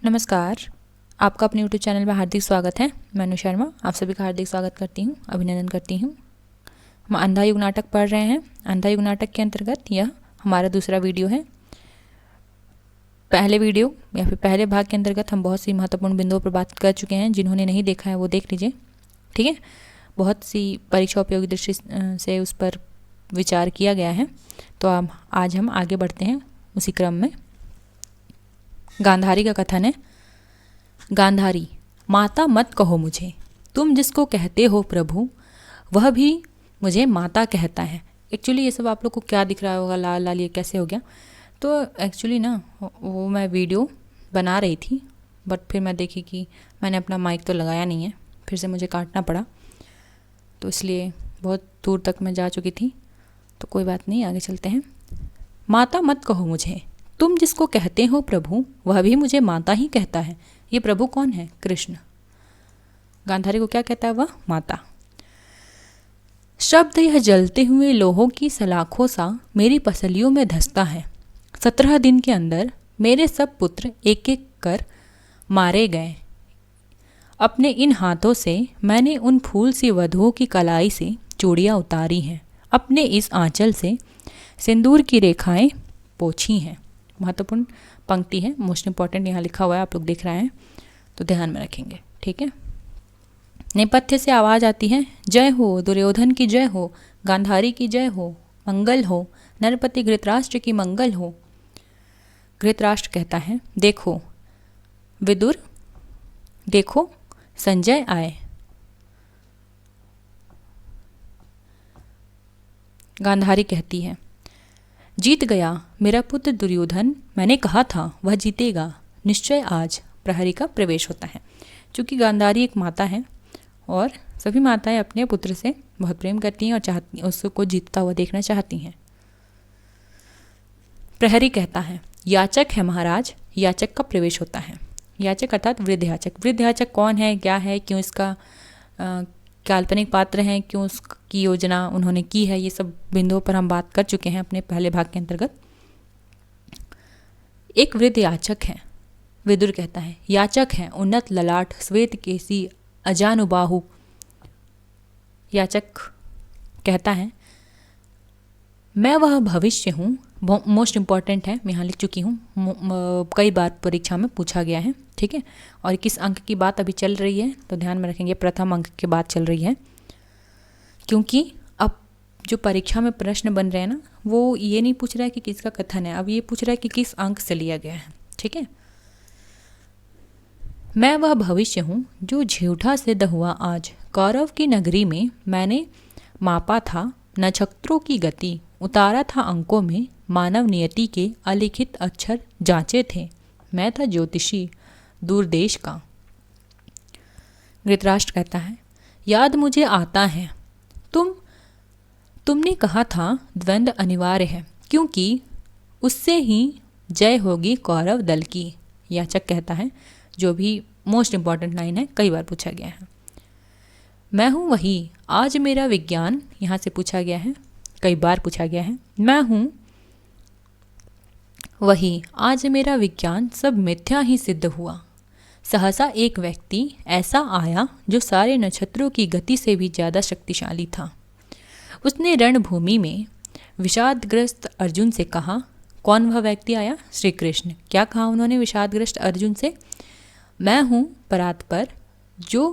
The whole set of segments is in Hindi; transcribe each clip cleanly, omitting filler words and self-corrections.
नमस्कार। आपका अपने यूट्यूब चैनल में हार्दिक स्वागत है। मैं अनु शर्मा आप सभी का हार्दिक स्वागत करती हूँ, अभिनंदन करती हूँ। हम अंधा युग नाटक पढ़ रहे हैं। अंधा युग नाटक के अंतर्गत यह हमारा दूसरा वीडियो है। पहले वीडियो या फिर पहले भाग के अंतर्गत हम बहुत सी महत्वपूर्ण बिंदुओं पर बात कर चुके हैं। जिन्होंने नहीं देखा है वो देख लीजिए, ठीक है। बहुत सी परीक्षा उपयोगी दृष्टि से उस पर विचार किया गया है। तो आज हम आगे बढ़ते हैं उसी क्रम में। गांधारी का कथन है। गांधारी, माता मत कहो मुझे, तुम जिसको कहते हो प्रभु वह भी मुझे माता कहता है। एक्चुअली ये सब आप लोग को क्या दिख रहा होगा, लाल लाल ये कैसे हो गया। तो एक्चुअली ना वो मैं वीडियो बना रही थी, बट फिर मैं देखी कि मैंने अपना माइक तो लगाया नहीं है, फिर से मुझे काटना पड़ा। तो इसलिए बहुत दूर तक मैं जा चुकी थी। तो कोई बात नहीं, आगे चलते हैं। माता मत कहो मुझे, तुम जिसको कहते हो प्रभु वह भी मुझे माता ही कहता है। ये प्रभु कौन है? कृष्ण। गांधारी को क्या कहता है? वह माता। शब्द यह जलते हुए लोहों की सलाखों सा मेरी पसलियों में धंसता है। 17 दिन के अंदर मेरे सब पुत्र एक एक कर मारे गए। अपने इन हाथों से मैंने उन फूल सी वधुओं की कलाई से चूड़ियाँ उतारी हैं। अपने इस आंचल से सिंदूर की रेखाएं पोंछी हैं। महत्वपूर्ण पंक्ति है, मोस्ट इंपॉर्टेंट यहाँ लिखा हुआ है, आप लोग देख रहे हैं तो ध्यान में रखेंगे, ठीक है। नेपथ्य से आवाज़ आती है, जय हो दुर्योधन की जय हो, गांधारी की जय हो, मंगल हो, नरपति घृतराष्ट्र की मंगल हो। घृतराष्ट्र कहता है, देखो विदुर, देखो संजय आए। गांधारी कहती है, जीत गया मेरा पुत्र दुर्योधन, मैंने कहा था वह जीतेगा निश्चय। आज प्रहरी का प्रवेश होता है। चूँकि गांधारी एक माता है और सभी माताएं अपने पुत्र से बहुत प्रेम करती हैं और चाहती हैं उसको जीतता हुआ देखना चाहती हैं। प्रहरी कहता है, याचक है महाराज। याचक का प्रवेश होता है। याचक अर्थात वृद्ध याचक। वृद्ध याचक कौन है, क्या है, क्यों इसका काल्पनिक पात्र हैं, क्यों उसकी योजना उन्होंने की है, ये सब बिंदुओं पर हम बात कर चुके हैं अपने पहले भाग के अंतर्गत। एक वृद्ध याचक है। विदुर कहता है, याचक है उन्नत ललाट, श्वेत केसी, अजानुबाहु। याचक कहता है, मैं वह भविष्य हूँ। मोस्ट इंपॉर्टेंट है, मैं यहाँ लिख चुकी हूँ, कई बार परीक्षा में पूछा गया है, ठीक है। और किस अंक की बात अभी चल रही है तो ध्यान में रखेंगे, प्रथम अंक की बात चल रही है। क्योंकि अब जो परीक्षा में प्रश्न बन रहे हैं ना, वो ये नहीं पूछ रहा है कि किसका कथन है, अब ये पूछ रहा है कि किस अंक से लिया गया है, ठीक है। मैं वह भविष्य हूँ जो झूठा सिद्ध हुआ आज। कौरव की नगरी में मैंने मापा था नक्षत्रों की गति, उतारा था अंकों में मानव नियति के अलिखित अक्षर जांचे थे। मैं था ज्योतिषी दूर देश का। धृतराष्ट्र कहता है, याद मुझे आता है, तुमने कहा था द्वंद्व अनिवार्य है क्योंकि उससे ही जय होगी कौरव दल की। याचक कहता है, जो भी मोस्ट इंपॉर्टेंट लाइन है, कई बार पूछा गया है। मैं हूँ वही, आज मेरा विज्ञान, यहाँ से पूछा गया है, कई बार पूछा गया है। मैं हूँ वही, आज मेरा विज्ञान सब मिथ्या ही सिद्ध हुआ। सहसा एक व्यक्ति ऐसा आया जो सारे नक्षत्रों की गति से भी ज़्यादा शक्तिशाली था। उसने रणभूमि में विषादग्रस्त अर्जुन से कहा। कौन वह व्यक्ति आया? श्री कृष्ण। क्या कहा उन्होंने विषादग्रस्त अर्जुन से? मैं हूँ परात्पर, जो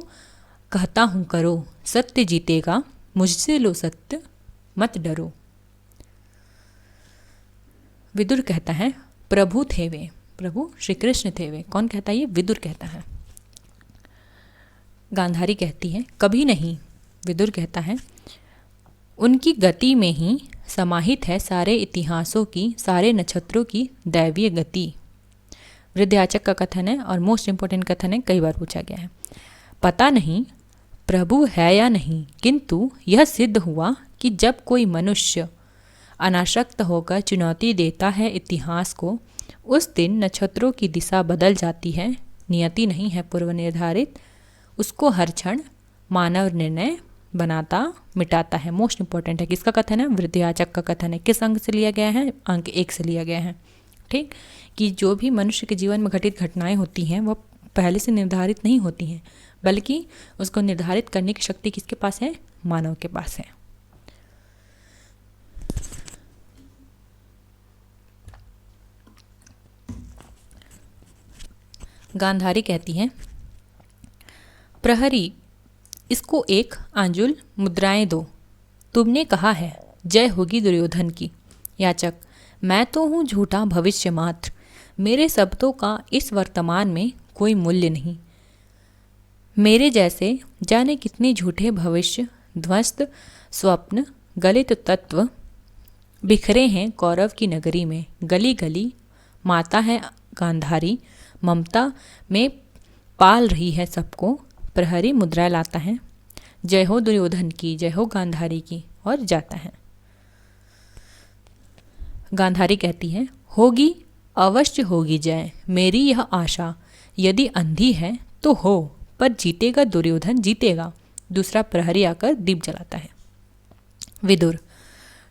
कहता हूँ करो, सत्य जीतेगा, मुझसे लो सत्य, मत डरो। विदुर कहता है, प्रभु थे वे, प्रभु श्री कृष्ण थे वे। कौन कहता है ये? विदुर कहता है। गांधारी कहती है, कभी नहीं। विदुर कहता है, उनकी गति में ही समाहित है सारे इतिहासों की, सारे नक्षत्रों की दैवीय गति। वृद्धयाचक का कथन है और मोस्ट इंपॉर्टेंट कथन है, कई बार पूछा गया है। पता नहीं प्रभु है या नहीं, किंतु यह सिद्ध हुआ कि जब कोई मनुष्य अनासक्त होकर चुनौती देता है इतिहास को, उस दिन नक्षत्रों की दिशा बदल जाती है। नियति नहीं है पूर्व निर्धारित, उसको हर क्षण मानव निर्णय बनाता मिटाता है। मोस्ट इंपॉर्टेंट है। किसका कथन है? वृद्धयाचक का कथन है। किस अंक से लिया गया है? अंक 1 से लिया गया है, ठीक, कि जो भी मनुष्य के जीवन में घटित घटनाएं होती हैं वह पहले से निर्धारित नहीं होती हैं, बल्कि उसको निर्धारित करने की शक्ति किसके पास है? मानव के पास है। गांधारी कहती है, प्रहरी, इसको एक आंजुल मुद्राएं दो। तुमने कहा है जय होगी दुर्योधन की। याचक, मैं तो हूँ झूठा भविष्य मात्र, मेरे शब्दों का इस वर्तमान में कोई मूल्य नहीं। मेरे जैसे जाने कितने झूठे भविष्य, ध्वस्त स्वप्न, गलित तत्व बिखरे हैं कौरव की नगरी में। गली गली माता है गांधारी, ममता में पाल रही है सबको। प्रहरी मुद्रा लाता है, जय हो दुर्योधन की, जय हो गांधारी की, और जाता है। गांधारी कहती है, होगी, अवश्य होगी जय, मेरी यह आशा। यदि अंधी है तो हो, पर जीतेगा दुर्योधन, जीतेगा। दूसरा प्रहरी आकर दीप जलाता है। विदुर,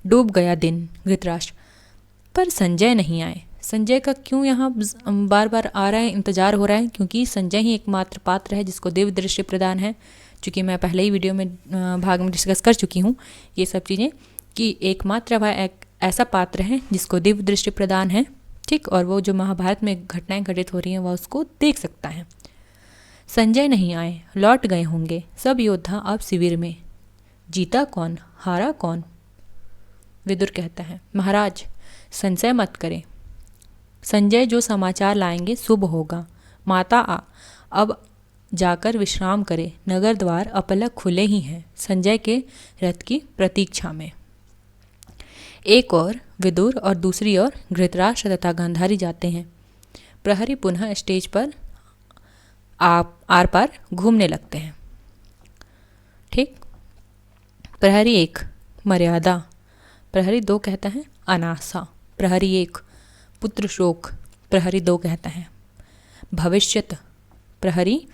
डूब गया दिन। धृतराष्ट्र, पर संजय नहीं आए। संजय का क्यों यहाँ बार बार आ रहा है, इंतजार हो रहा है? क्योंकि संजय ही एकमात्र पात्र है जिसको दिव्य दृष्टि प्रदान है। चूँकि मैं पहले ही वीडियो में भाग में डिस्कस कर चुकी हूँ ये सब चीज़ें, कि एकमात्र वह एक ऐसा पात्र है जिसको दिव्य दृष्टि प्रदान है, ठीक, और वो जो महाभारत में घटनाएं घटित हो रही हैं वह उसको देख सकता है। संजय नहीं आए, लौट गए होंगे सब योद्धा अब शिविर में। जीता कौन, हारा कौन? विदुर कहता है, महाराज संशय मत करें, संजय जो समाचार लाएंगे शुभ होगा। माता अब जाकर विश्राम करे, नगर द्वार अपलक खुले ही हैं संजय के रथ की प्रतीक्षा में। एक और विदुर और दूसरी ओर धृतराष्ट्र तथा गांधारी जाते हैं। प्रहरी पुनः स्टेज पर आर पार घूमने लगते हैं। ठीक, प्रहरी 1 मर्यादा, प्रहरी 2 कहता है अनासा। प्रहरी 1 पुत्र शोक, प्रहरी 2 कहता है भविष्यत। प्रहरी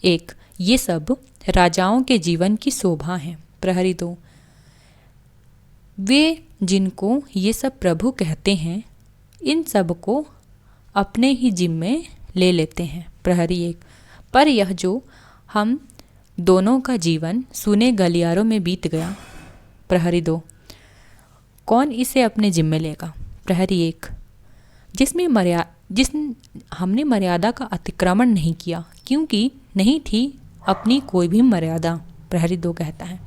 1 ये सब राजाओं के जीवन की शोभा है। प्रहरी 2 वे जिनको ये सब प्रभु कहते हैं इन सब को अपने ही जिम्मे ले लेते हैं। प्रहरी 1 पर यह जो हम दोनों का जीवन सुने गलियारों में बीत गया। प्रहरी 2 कौन इसे अपने जिम्मे लेगा? प्रहरी 1 जिस हमने मर्यादा का अतिक्रमण नहीं किया, क्योंकि नहीं थी अपनी कोई भी मर्यादा। प्रहरी 2 कहता है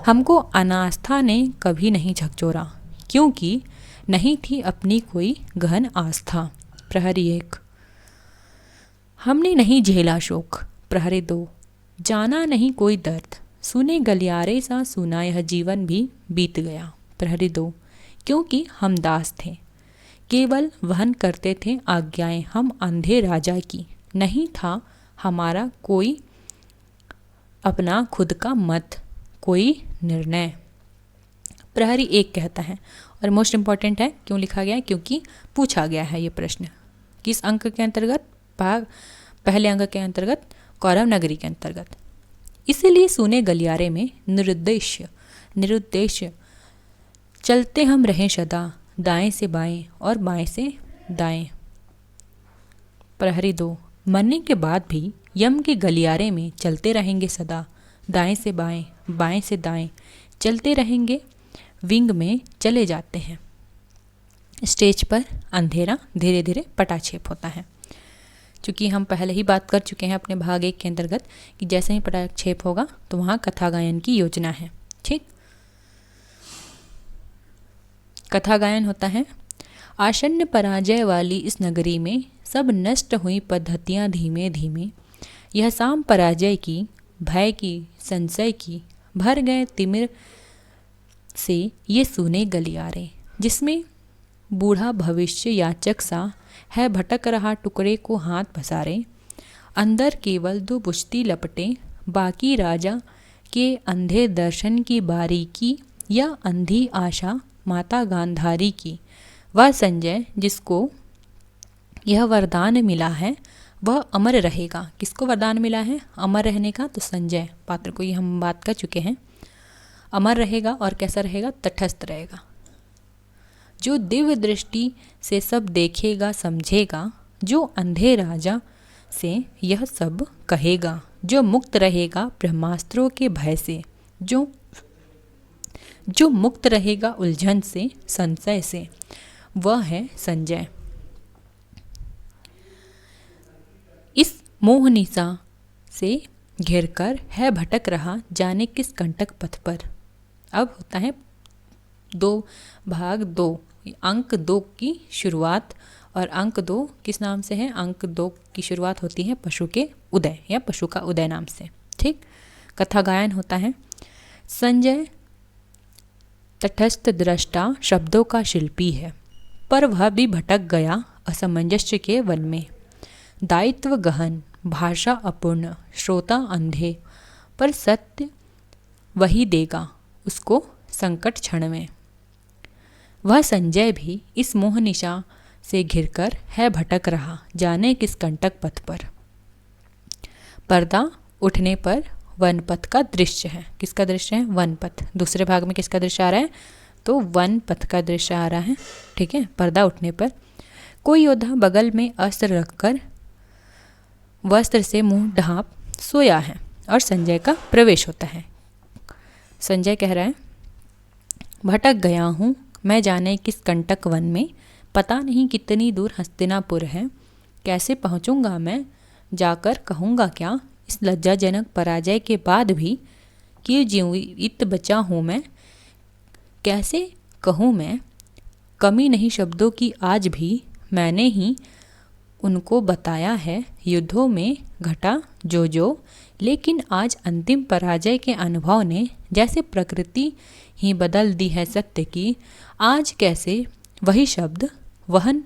हमको अनास्था ने कभी नहीं झकझोरा, क्योंकि नहीं थी अपनी कोई गहन आस्था। प्रहरी 1 हमने नहीं झेला शोक। प्रहरी 2 जाना नहीं कोई दर्द, सुने गलियारे सा सुना यह जीवन भी बीत गया। प्रहरी 2 क्योंकि हम दास थे, केवल वहन करते थे आज्ञाएं हम अंधे राजा की, नहीं था हमारा कोई अपना खुद का मत, कोई निर्णय। प्रहरी 1 कहता है, और मोस्ट इम्पॉर्टेंट है, क्यों लिखा गया है? क्योंकि पूछा गया है ये प्रश्न किस अंक के अंतर्गत? पहले अंक के अंतर्गत, कौरव नगरी के अंतर्गत। इसीलिए सुने गलियारे में निरुद्देश्य चलते हम रहें सदा, दाएं से बाएं और बाएं से दाएं। प्रहरी 2 मरने के बाद भी यम के गलियारे में चलते रहेंगे सदा, दाएं से बाएं, बाएं से दाएं चलते रहेंगे। विंग में चले जाते हैं। स्टेज पर अंधेरा धीरे धीरे पटाक्षेप होता है। चूँकि हम पहले ही बात कर चुके हैं अपने भाग 1 के अंतर्गत कि जैसे ही पटाक्षेप होगा तो वहाँ कथा गायन की योजना है। ठीक, कथा गायन होता है। आसन्न पराजय वाली इस नगरी में सब नष्ट हुई पद्धतियाँ धीमे धीमे, यह शाम पराजय की, भय की, संशय की, भर गए तिमिर से ये सुने गलियारे, जिसमें बूढ़ा भविष्य याचक सा है भटक रहा टुकड़े को हाथ पसारे। अंदर केवल 2 बुश्ती लपटे, बाकी राजा के अंधे दर्शन की बारीकी या अंधी आशा माता गांधारी की। वह संजय जिसको यह वरदान मिला है वह अमर रहेगा। किसको वरदान मिला है अमर रहने का? तो संजय पात्र को, ये हम बात कर चुके हैं। अमर रहेगा और कैसा रहेगा? तटस्थ रहेगा। जो दिव्य दृष्टि से सब देखेगा समझेगा, जो अंधे राजा से यह सब कहेगा, जो मुक्त रहेगा ब्रह्मास्त्रों के भय से, जो मुक्त रहेगा उलझन से, संशय से, वह है संजय। इस मोहनिशा से घिरकर है भटक रहा, जाने किस कंटक पथ पर। अब होता है 2 अंक 2 की शुरुआत, और अंक 2 किस नाम से है? अंक 2 की शुरुआत होती है पशु के उदय या पशु का उदय नाम से। ठीक, कथा गायन होता है। संजय तटस्थ दृष्टा शब्दों का शिल्पी है, पर वह भी भटक गया असमंजस्य के वन में। दायित्व गहन, भाषा अपूर्ण, श्रोता अंधे, पर सत्य वही देगा उसको संकट क्षण में। वह संजय भी इस मोहनिशा से घिरकर है भटक रहा, जाने किस कंटक पथ पर। पर्दा उठने पर वनपथ का दृश्य है। किसका दृश्य है? वनपथ। दूसरे भाग में किसका दृश्य आ रहा है? तो वनपथ का दृश्य आ रहा है। ठीक है, पर्दा उठने पर कोई योद्धा बगल में अस्त्र रखकर वस्त्र से मुंह ढांप सोया है और संजय का प्रवेश होता है। संजय कह रहा है, भटक गया हूँ मैं जाने किस कंटक वन में, पता नहीं कितनी दूर हस्तिनापुर है, कैसे पहुँचूँगा मैं, जाकर कहूँगा क्या इस लज्जाजनक पराजय के बाद भी कि जीवित बचा हूँ मैं, कैसे कहूँ मैं, कमी नहीं शब्दों की आज भी, मैंने ही उनको बताया है युद्धों में घटा जो, लेकिन आज अंतिम पराजय के अनुभव ने जैसे प्रकृति ही बदल दी है सत्य की, आज कैसे वही शब्द वहन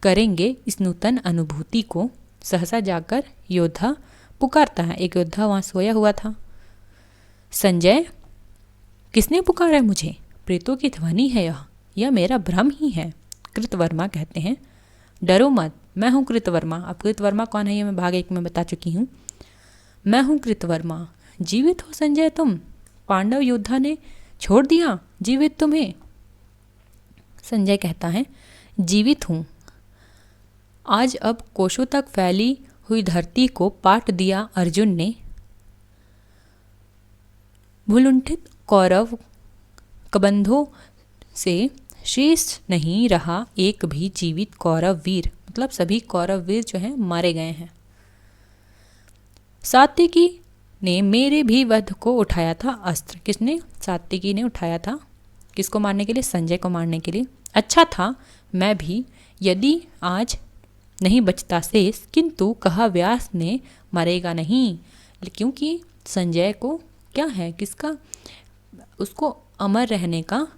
करेंगे इस नूतन अनुभूति को। सहसा जाकर योद्धा पुकारता है। एक योद्धा वहाँ सोया हुआ था। संजय, किसने पुकारा है मुझे? प्रेतों की ध्वनि है यह मेरा भ्रम ही है। कृतवर्मा कहते हैं, डरो मत, मैं हूँ कृतवर्मा। अब कृतवर्मा कौन है ये मैं भाग 1 में बता चुकी हूँ। मैं हूँ कृतवर्मा। जीवित हो संजय तुम? पांडव योद्धा ने छोड़ दिया जीवित तुम्हें? संजय कहता है, जीवित हूँ। आज अब कोशों तक फैली हुई धरती को पाट दिया अर्जुन ने। भूलुंठित कौरव कबंधों से शेष नहीं रहा एक भी जीवित कौरव वीर। मतलब सभी कौरव वीर जो हैं मारे गए हैं। सात्विकी ने मेरे भी वध को उठाया था अस्त्र। किसने? सात्विकी ने उठाया था। किसको मारने के लिए? संजय को मारने के लिए। अच्छा था मैं भी यदि आज नहीं बचता शेष, किंतु कहा व्यास ने मरेगा नहीं, क्योंकि संजय को क्या है, किसका? उसको अमर रहने का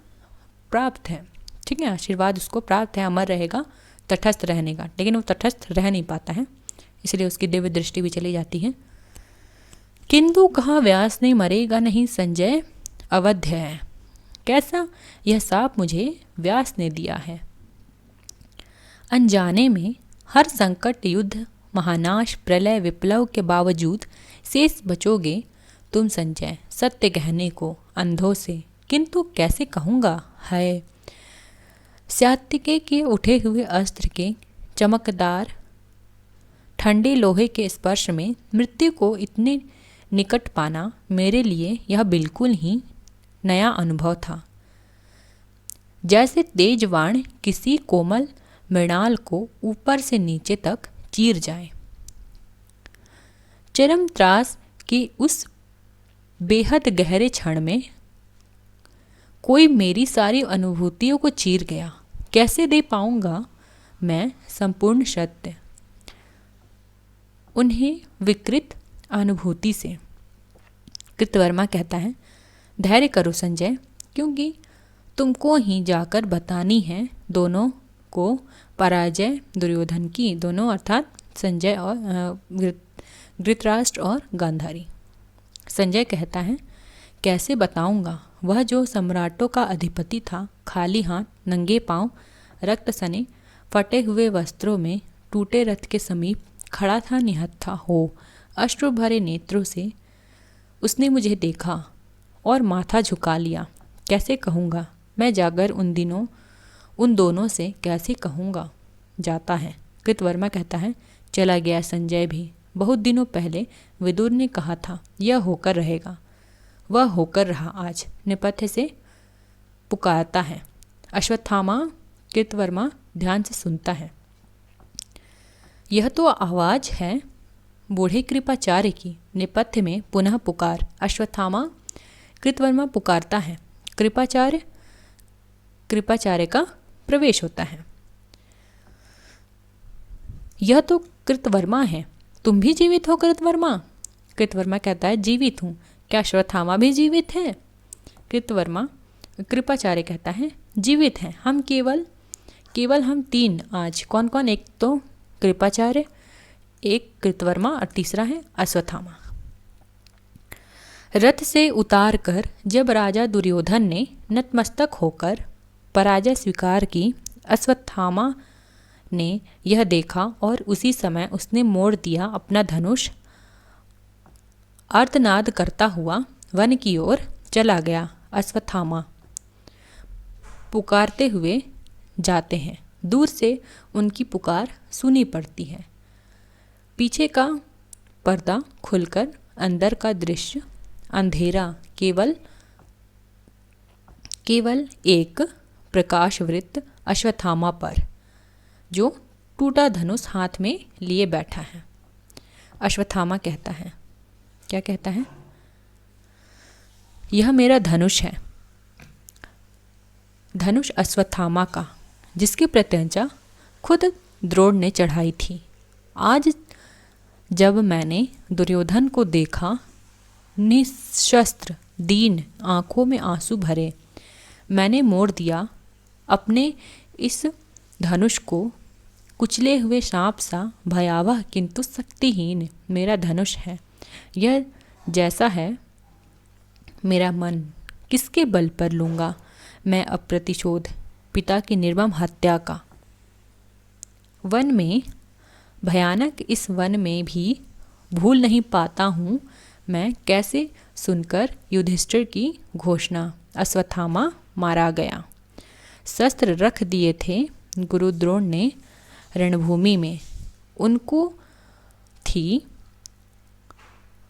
प्राप्त है। ठीक है, आशीर्वाद उसको प्राप्त है, अमर रहेगा, तटस्थ रहने का। लेकिन वो तटस्थ रह नहीं पाता है, इसलिए उसकी दिव्य दृष्टि भी चली जाती है। किंतु कहा व्यास ने मरेगा नहीं, संजय अवध्य है। कैसा? यह साप मुझे व्यास ने दिया है। अनजाने में हर संकट, युद्ध, महानाश, प्रलय, विप्लव के बावजूद शेष बचोगे तुम संजय, सत्य कहने को अंधों से। किंतु कैसे कहूँगा, है सात्विकी के उठे हुए अस्त्र के चमकदार ठंडे लोहे के स्पर्श में मृत्यु को इतने निकट पाना मेरे लिए यह बिल्कुल ही नया अनुभव था। जैसे तेज बाण किसी कोमल मृणाल को ऊपर से नीचे तक चीर जाए। चरम त्रास के उस बेहद गहरे क्षण में कोई मेरी सारी अनुभूतियों को चीर गया। कैसे दे पाऊंगा मैं संपूर्ण सत्य उन्हें विकृत अनुभूति से। कृतवर्मा कहता है, धैर्य करो संजय, क्योंकि तुमको ही जाकर बतानी है दोनों को पराजय दुर्योधन की। दोनों अर्थात संजय और धृतराष्ट्र और गांधारी। संजय कहता है, कैसे बताऊंगा? वह जो सम्राटों का अधिपति था, खाली हाथ, नंगे पांव, रक्त सने फटे हुए वस्त्रों में टूटे रथ के समीप खड़ा था, निहत्था हो अश्रु भरे नेत्रों से उसने मुझे देखा और माथा झुका लिया। कैसे कहूँगा? मैं जाकर उन दिनों उन दोनों से कैसे कहूँगा। जाता है। कृतवर्मा कहता है, चला गया संजय भी। बहुत दिनों पहले विदुर ने कहा था यह होकर रहेगा, वह होकर रहा आज। नेपथ्य से पुकारता है। अश्वत्थामा। कृतवर्मा ध्यान से सुनता है। यह तो आवाज़ है बूढ़े कृपाचार्य की। नेपथ्य में पुनः पुकार। अश्वत्थामा। कृतवर्मा पुकारता है। कृपाचार्य। कृपाचार्य का प्रवेश होता है। यह तो कृतवर्मा है। तुम भी जीवित हो कृतवर्मा? कृतवर्मा कहता है, जीवित हूँ। क्या अश्वत्थामा भी जीवित है? कृतवर्मा। कृपाचार्य कहता है, जीवित हैं हम, केवल हम तीन आज। कौन कौन? एक तो कृपाचार्य, एक कृतवर्मा और तीसरा है अश्वत्थामा। रथ से उतार कर जब राजा दुर्योधन ने नतमस्तक होकर पराजय स्वीकार की, अश्वत्थामा ने यह देखा और उसी समय उसने मोड़ दिया अपना धनुष। आर्तनाद करता हुआ वन की ओर चला गया। अश्वत्थामा पुकारते हुए जाते हैं। दूर से उनकी पुकार सुनी पड़ती है। पीछे का पर्दा खुलकर अंदर का दृश्य अंधेरा, केवल एक प्रकाश वृत्त अश्वत्थामा पर, जो टूटा धनुष हाथ में लिए बैठा है। अश्वत्थामा कहता है, क्या कहता है? यह मेरा धनुष है, धनुष अश्वत्थामा का, जिसकी प्रत्यंचा खुद द्रोण ने चढ़ाई थी। आज जब मैंने दुर्योधन को देखा, निशस्त्र, दीन, आंखों में आंसू भरे, मैंने मोड़ दिया अपने इस धनुष को। कुचले हुए सांप सा भयावह किंतु शक्तिहीन मेरा धनुष है। यह जैसा है मेरा मन, किसके बल पर लूँगा मैं अब प्रतिशोध पिता की निर्मम हत्या का। वन में, भयानक इस वन में भी भूल नहीं पाता हूँ मैं कैसे सुनकर युधिष्ठिर की घोषणा, अश्वत्थामा मारा गया। शस्त्र रख दिए थे गुरु द्रोण ने रणभूमि में। उनको थी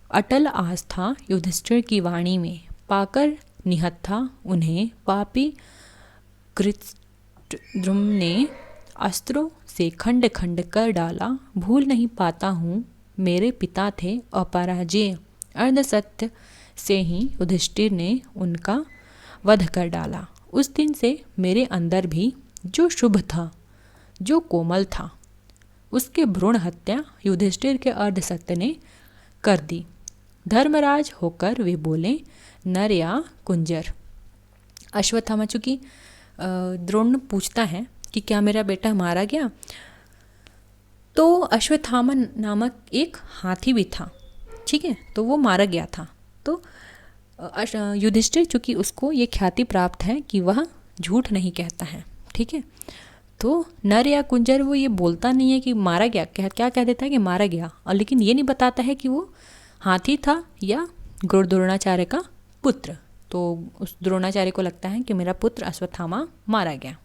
अटल आस्था युधिष्ठिर की वाणी में। पाकर निहत्था उन्हें पापी कृतद्रुम ने अस्त्रों से खंड खंड कर डाला। भूल नहीं पाता हूँ मेरे पिता थे अपराजेय, अर्धसत्य से ही युधिष्ठिर ने उनका वध कर डाला। उस दिन से मेरे अंदर भी जो शुभ था, जो कोमल था, उसके भ्रूण हत्या युधिष्ठिर के अर्धसत्य ने कर दी। धर्मराज होकर वे बोले, नर या कुंजर। अश्वत्थामा, चूँकि द्रोण पूछता है कि क्या मेरा बेटा मारा गया, तो अश्वत्थामा नामक एक हाथी भी था, ठीक है, तो वो मारा गया था। तो युधिष्ठिर, चूँकि उसको ये ख्याति प्राप्त है कि वह झूठ नहीं कहता है, ठीक है, तो नर या कुंजर वो ये बोलता नहीं है कि मारा गया, क्या कह देता है कि मारा गया, और लेकिन ये नहीं बताता है कि वो हाथी था या गुरु द्रोणाचार्य का पुत्र। तो उस द्रोणाचार्य को लगता है कि मेरा पुत्र अश्वत्थामा मारा गया।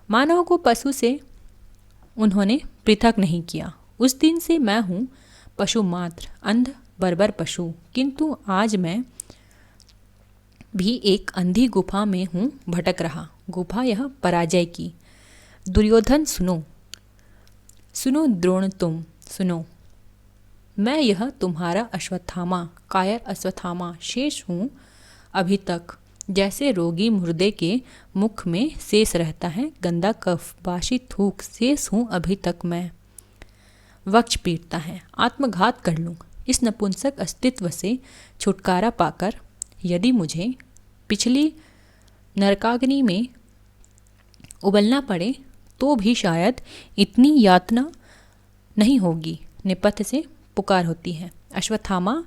मानव को पशु से उन्होंने पृथक नहीं किया। उस दिन से मैं हूँ पशु मात्र, अंध बर्बर पशु, किंतु आज मैं भी एक अंधी गुफा में हूँ भटक रहा। गुफा यह पराजय की। दुर्योधन सुनो, सुनो द्रोण तुम सुनो, मैं यह तुम्हारा अश्वत्थामा, कायर अश्वत्थामा शेष हूँ अभी तक। जैसे रोगी मुर्दे के मुख में शेष रहता है गंदा कफ, बासी थूक, शेष हूँ अभी तक मैं। वक्ष पीटता है, आत्मघात कर लूँ। इस नपुंसक अस्तित्व से छुटकारा पाकर यदि मुझे पिछली नरकाग्नि में उबलना पड़े तो भी शायद इतनी यातना नहीं होगी। नेपथ्य से पुकार होती है। अश्वत्थामा,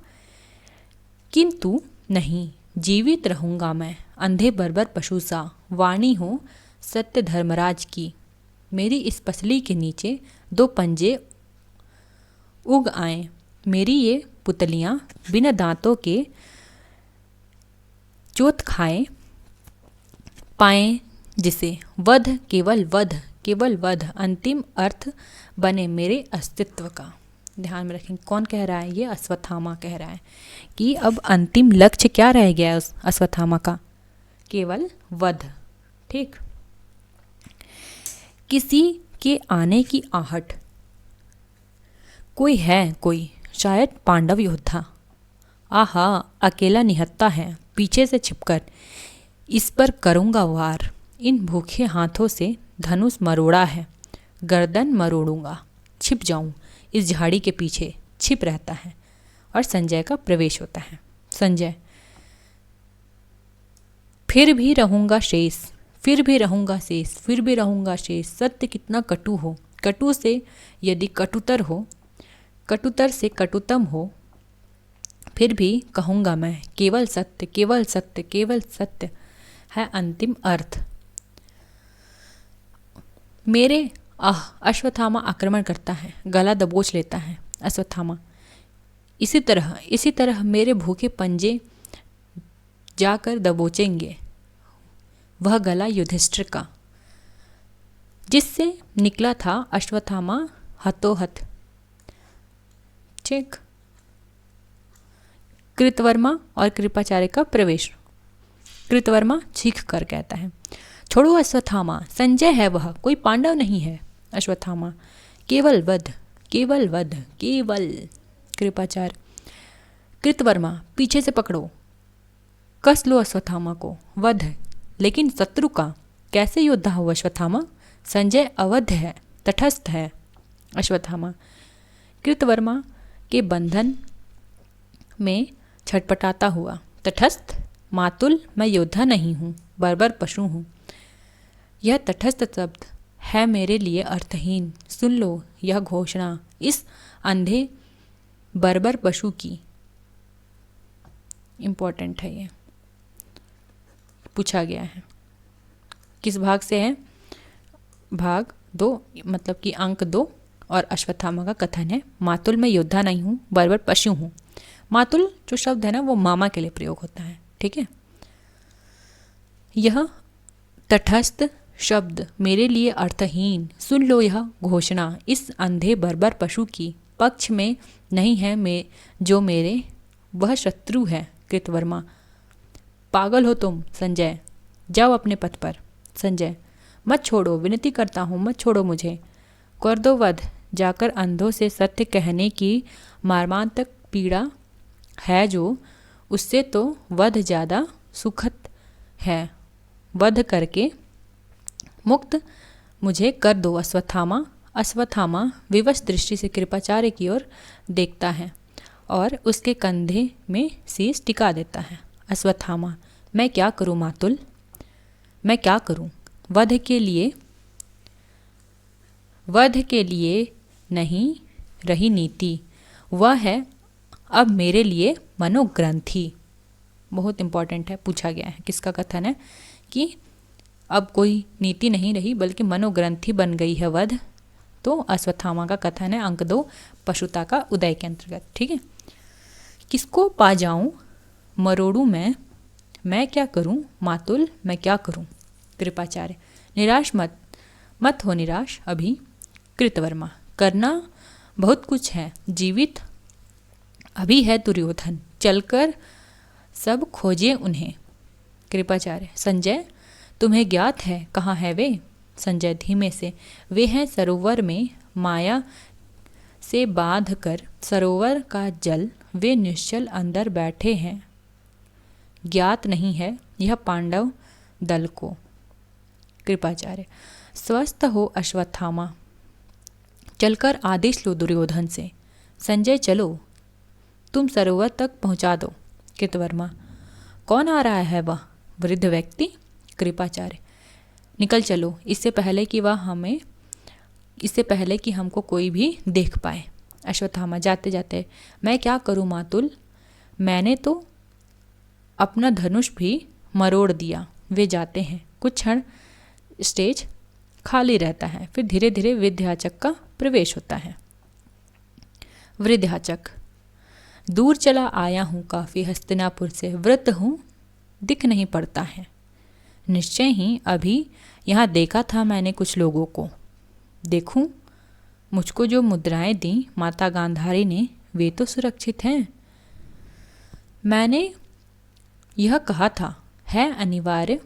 किंतु नहीं, जीवित रहूँगा मैं, अंधे बर्बर पशु सा। वाणी हो सत्य धर्मराज की, मेरी इस पसली के नीचे दो पंजे उग आए। मेरी ये पुतलियाँ बिना दांतों के चोट खाए पाए जिसे केवल वध अंतिम अर्थ बने मेरे अस्तित्व का। ध्यान में रखें, कौन कह रहा है? ये अश्वत्थामा कह रहा है कि अब अंतिम लक्ष्य क्या रह गया है उस अश्वत्थामा का? केवल वध। ठीक। किसी के आने की आहट, कोई शायद पांडव योद्धा, आहा अकेला निहत्था है, पीछे से छिपकर इस पर करूँगा वार, इन भूखे हाथों से धनुष मरोड़ा है, गर्दन मरोड़ूंगा, छिप जाऊं इस झाड़ी के पीछे, छिप रहता है। और संजय का प्रवेश होता है। संजय, फिर भी रहूंगा शेष, सत्य कितना कटु हो, कटु से यदि कटुतर हो, कटुतर से कटुतम हो, फिर भी कहूँगा मैं केवल सत्य है अंतिम अर्थ। मेरे अश्वत्थामा आक्रमण करता है, गला दबोच लेता है अश्वत्थामा। इसी तरह मेरे भूखे पंजे जाकर दबोचेंगे वह गला युधिष्ठिर का, जिससे निकला था अश्वत्थामा हतोहत। ठीक। कृतवर्मा और कृपाचार्य का प्रवेश। कृतवर्मा चीख कर कहता है, छोड़ो अश्वत्थामा, संजय है वह, कोई पांडव नहीं है। अश्वत्थामा, केवल वध। कृपाचार्य, कृतवर्मा, पीछे से पकड़ो, कस लो अश्वत्थामा को, वध। लेकिन शत्रु का कैसे योद्धा हो अश्वत्थामा? संजय अवध है, तटस्थ है। अश्वत्थामा, कृतवर्मा के बंधन में छटपटाता हुआ, तटस्थ? मातुल, मैं योद्धा नहीं हूँ, बर्बर पशु हूँ। यह तटस्थ शब्द है मेरे लिए अर्थहीन। सुन लो यह घोषणा इस अंधे बर्बर पशु की। इम्पोर्टेंट है, ये पूछा गया है। किस भाग से है? भाग 2, मतलब कि अंक 2। और अश्वत्थामा का कथन है, मातुल मैं योद्धा नहीं हूँ, बर्बर पशु हूँ। मातुल जो शब्द है ना, वो मामा के लिए प्रयोग होता है। ठीक है। यह तटस्थ शब्द मेरे लिए अर्थहीन, सुन लो यह घोषणा इस अंधे बर्बर पशु की, पक्ष में नहीं है जो मेरे, वह शत्रु है। कृतवर्मा, पागल हो तुम संजय, जाओ अपने पथ पर। संजय, मत छोड़ो, विनती करता हूँ, मत छोड़ो मुझे, कर दो वध। जाकर अंधों से सत्य कहने की मर्मांतक पीड़ा है जो, उससे तो वध ज़्यादा सुखद है। वध करके मुक्त मुझे कर दो अश्वत्थामा। अश्वत्थामा विवश दृष्टि से कृपाचार्य की ओर देखता है और उसके कंधे में शीश टिका देता है। अश्वत्थामा, मैं क्या करूं मातुल, मैं क्या करूं? वध के लिए नहीं रही नीति, वह है अब मेरे लिए मनोग्रंथि। बहुत इंपॉर्टेंट है, पूछा गया है। किसका कथन है कि अब कोई नीति नहीं रही बल्कि मनोग्रंथि बन गई है वध। तो अश्वत्थामा का कथन है, अंक 2, पशुता का उदय के अंतर्गत। ठीक है। किसको पा जाऊं मरोड़ू मैं क्या करूं मातुल, मैं क्या करूं? कृपाचार्य, निराश मत हो निराश अभी। कृतवर्मा, करना बहुत कुछ है, जीवित अभी है दुर्योधन, चलकर सब खोजे उन्हें। कृपाचार्य, संजय तुम्हें ज्ञात है कहाँ है वे? संजय धीमे से, वे हैं सरोवर में, माया से बांध कर सरोवर का जल वे निश्चल अंदर बैठे हैं। ज्ञात नहीं है यह पांडव दल को। कृपाचार्य, स्वस्थ हो अश्वत्थामा, चलकर आदेश लो दुर्योधन से। संजय, चलो तुम सरोवर तक पहुंचा दो। कृतवर्मा, कौन आ रहा है वह वृद्ध व्यक्ति? कृपाचार्य, निकल चलो, इससे पहले कि हमको कोई भी देख पाए। अश्वत्थामा जाते जाते, मैं क्या करूं मातुल, मैंने तो अपना धनुष भी मरोड़ दिया। वे जाते हैं, कुछ क्षण स्टेज खाली रहता है, फिर धीरे धीरे विंध्याचक का प्रवेश होता है। विंध्याचक, दूर चला आया हूँ काफ़ी हस्तिनापुर से, वृद्ध हूँ दिख नहीं पड़ता है। निश्चय ही अभी यहाँ देखा था मैंने कुछ लोगों को। देखूं, मुझको जो मुद्राएं दी माता गांधारी ने वे तो सुरक्षित हैं। मैंने यह कहा था, है अनिवार्य,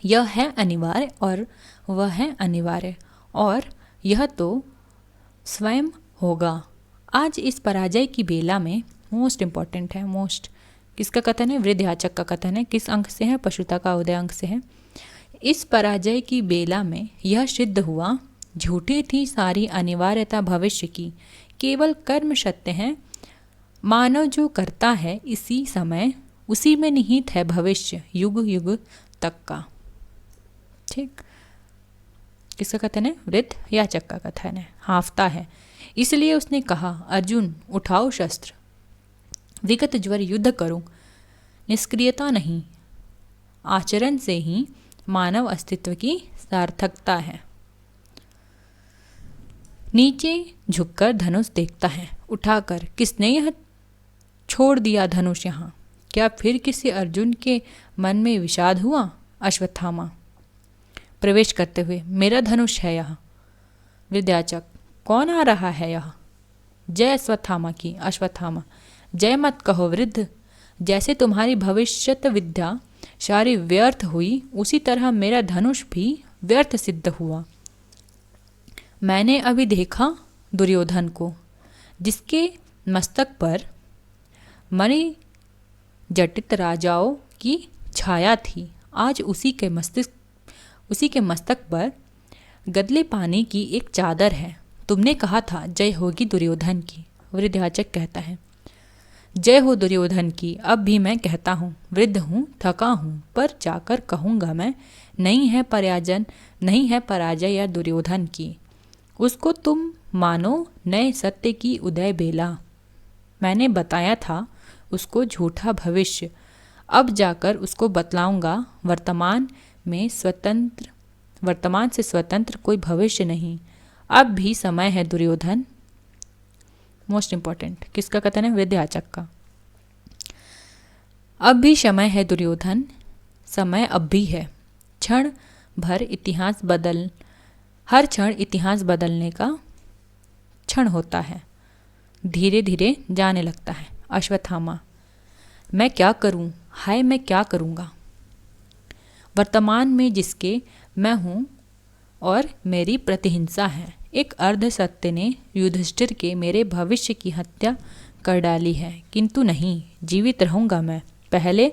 यह है अनिवार्य और वह है अनिवार्य, और यह तो स्वयं होगा। आज इस पराजय की बेला में मोस्ट इम्पॉर्टेंट है, मोस्ट किसका कथन है? वृद्धयाचक का कथन है। किस अंक से है? पशुता का उदय अंक से है। इस पराजय की बेला में यह सिद्ध हुआ, झूठी थी सारी अनिवार्यता भविष्य की, केवल कर्म सत्य है। मानव जो करता है इसी समय उसी में निहित है भविष्य युग युग तक का। ठीक, किसका कथन है? वृद्धयाचक का कथन है, हाफता है। इसलिए उसने कहा, अर्जुन उठाओ शस्त्र, विगत ज्वर युद्ध करो। निष्क्रियता नहीं, आचरण से ही मानव अस्तित्व की सार्थकता है। नीचे झुककर धनुष देखता है, उठाकर किसने यह छोड़ दिया धनुष यहाँ? क्या फिर किसी अर्जुन के मन में विषाद हुआ? अश्वत्थामा प्रवेश करते हुए, मेरा धनुष है यह। विद्याचक, कौन आ रहा है यह? जय अश्वत्थामा की। अश्वत्थामा, जय मत कहो वृद्ध, जैसे तुम्हारी भविष्यत विद्या सारी व्यर्थ हुई उसी तरह मेरा धनुष भी व्यर्थ सिद्ध हुआ। मैंने अभी देखा दुर्योधन को, जिसके मस्तक पर मणि जटित राजाओं की छाया थी। आज उसी के मस्तक पर गदले पानी की एक चादर है। तुमने कहा था जय होगी दुर्योधन की। वृद्धयाचक कहता है, जय हो दुर्योधन की। अब भी मैं कहता हूँ, वृद्ध हूँ, थका हूँ, पर जाकर कहूँगा मैं, नहीं है पराजय या दुर्योधन की। उसको तुम मानो नए सत्य की उदय बेला। मैंने बताया था उसको झूठा भविष्य, अब जाकर उसको बतलाऊंगा वर्तमान से स्वतंत्र कोई भविष्य नहीं। अब भी समय है दुर्योधन। मोस्ट इंपॉर्टेंट, किसका कथन है? वृद्धयाचक का। अब भी समय है दुर्योधन, समय अब भी है। हर क्षण इतिहास बदलने का क्षण होता है, धीरे धीरे जाने लगता है। अश्वत्थामा, मैं क्या करूं? हाय, मैं क्या करूंगा? वर्तमान में जिसके मैं हूं और मेरी प्रतिहिंसा है। एक अर्ध सत्य ने युधिष्ठिर के मेरे भविष्य की हत्या कर डाली है, किंतु नहीं, जीवित रहूंगा मैं। पहले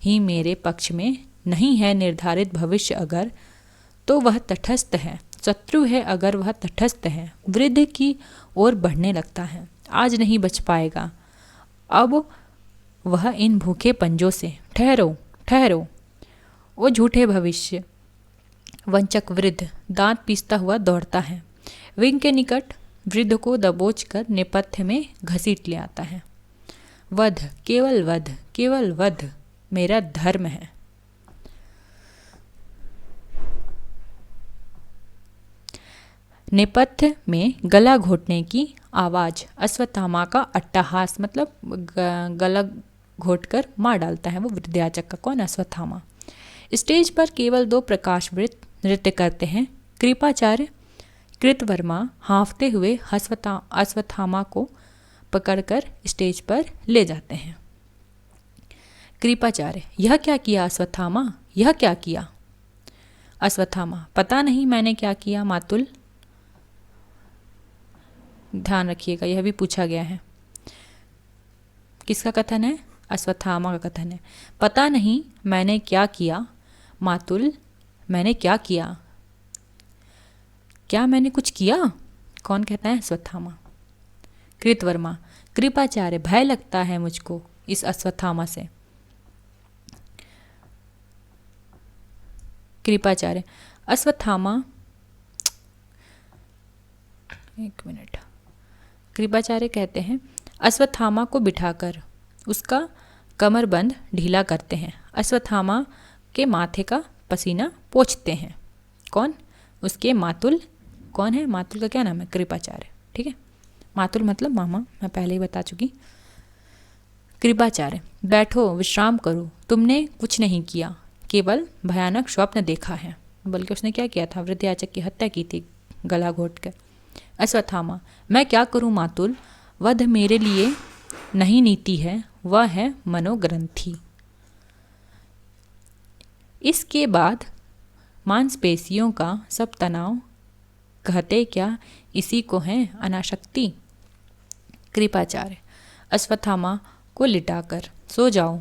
ही मेरे पक्ष में नहीं है निर्धारित भविष्य अगर, तो वह तटस्थ है। शत्रु है अगर वह तटस्थ है। वृद्ध की ओर बढ़ने लगता है, आज नहीं बच पाएगा अब वह इन भूखे पंजों से। ठहरो ठहरो, वो झूठे भविष्य वंचक वृद्ध दांत पीसता हुआ दौड़ता है। विंग के निकट वृद्ध को दबोच कर नेपथ्य में घसीट ले आता है। वध, केवल वध मेरा धर्म है। नेपथ्य में गला घोटने की आवाज, अश्वत्थामा का अट्टहास, मतलब गला घोटकर मार डालता है वो वृद्धयाचक का। कौन? अश्वत्थामा। स्टेज पर केवल 2 प्रकाशवृत्त नृत्य करते हैं। कृपाचार्य कृतवर्मा हांफते हुए अश्वत्थामा को पकड़कर स्टेज पर ले जाते हैं। कृपाचार्य, यह क्या किया अश्वत्थामा? यह क्या किया? अश्वत्थामा, पता नहीं मैंने क्या किया मातुल। ध्यान रखिएगा, यह भी पूछा गया है। किसका कथन है? अश्वत्थामा का कथन है। पता नहीं मैंने क्या किया मातुल, मैंने क्या किया? क्या मैंने कुछ किया? कौन कहता है? अश्वत्थामा। कृतवर्मा, कृपाचार्य, भय लगता है मुझको इस अश्वत्थामा से। कृपाचार्य, अश्वत्थामा, एक मिनट। कृपाचार्य कहते हैं, अश्वत्थामा को बिठाकर उसका कमरबंद ढीला करते हैं। अश्वत्थामा के माथे का पसीना पोंछते हैं। कौन? उसके मातुल। कौन है मातुल? का क्या नाम है? कृपाचार्य। ठीक है, मातुल मतलब मामा, मैं पहले ही बता चुकी। कृपाचार्य, बैठो, विश्राम करो। तुमने कुछ नहीं किया, केवल भयानक स्वप्न देखा है। बल्कि उसने क्या किया था, वृद्ध याचक की हत्या की थी गला घोट कर। अश्वत्थामा, मैं क्या करूं मातुल, वध मेरे लिए नहीं नीति है, वह है मनोग्रंथि। इसके बाद मांसपेशियों का सब तनाव कहते क्या इसी को है अनाशक्ति। कृपाचार्य, अश्वत्थामा को लिटाकर, सो जाओ,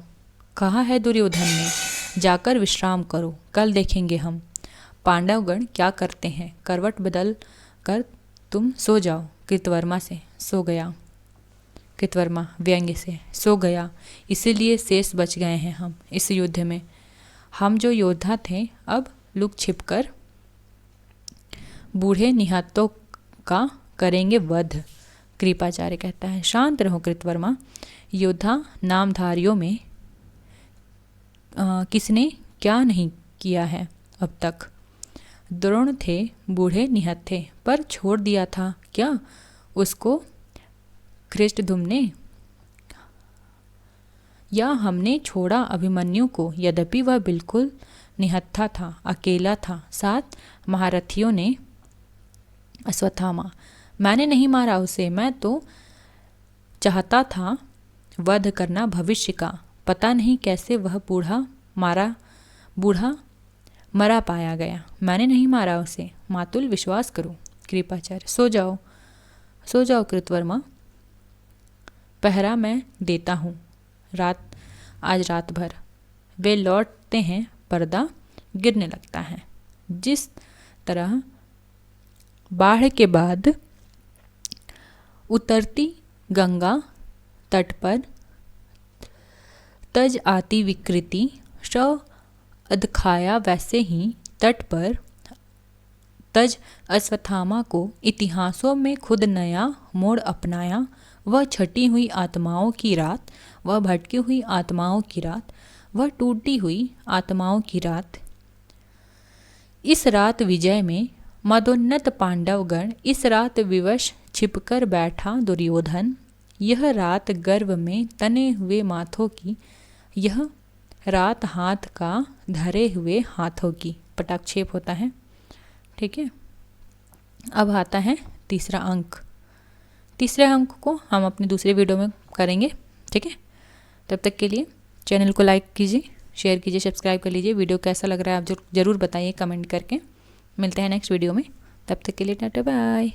कहा है दुर्योधन ने, जाकर विश्राम करो, कल देखेंगे हम पांडवगण क्या करते हैं। करवट बदल कर तुम सो जाओ। कृतवर्मा से, सो गया। कृतवर्मा व्यंग्य से, सो गया, इसीलिए शेष बच गए हैं हम इस युद्ध में। हम जो योद्धा थे अब लुक छिपकर बूढ़े निहत्तों का करेंगे वध। कृपाचार्य कहता है, शांत रहो कृतवर्मा, योद्धा नामधारियों में किसने क्या नहीं किया है अब तक। द्रोण थे बूढ़े निहत्थे, पर छोड़ दिया था क्या उसको धृष्टद्युम्न ने, या हमने छोड़ा अभिमन्यु को, यद्यपि वह बिल्कुल निहत्था था, अकेला था, साथ महारथियों ने। अश्वत्थामा, मैंने नहीं मारा उसे, मैं तो चाहता था वध करना भविष्य का, पता नहीं कैसे वह बूढ़ा मरा पाया गया, मैंने नहीं मारा उसे, मातुल विश्वास करो। कृपाचार्य, सो जाओ कृतवर्मा, पहरा मैं देता हूँ आज रात भर। वे लौटते हैं, पर्दा गिरने लगता है। जिस तरह बाढ़ के बाद उतरती गंगा तट पर तज आती विकृति शव अधखाया, वैसे ही तट पर तज अश्वत्थामा को इतिहासों में खुद नया मोड़ अपनाया। वह छटी हुई आत्माओं की रात, वह भटकी हुई आत्माओं की रात, वह टूटी हुई आत्माओं की रात। इस रात विजय में मदोन्नत पांडवगण, इस रात विवश छिपकर बैठा दुर्योधन, यह रात गर्व में तने हुए माथों की, यह रात हाथ का धरे हुए हाथों की। पटाक्षेप होता है, ठीक है। अब आता है तीसरा अंक। तीसरे अंक को हम अपनी दूसरे वीडियो में करेंगे, ठीक है। तब तक के लिए चैनल को लाइक कीजिए, शेयर कीजिए, सब्सक्राइब कर लीजिए। वीडियो कैसा लग रहा है आप ज़रूर बताइए कमेंट करके। मिलते हैं नेक्स्ट वीडियो में, तब तक के लिए टाटा बाय।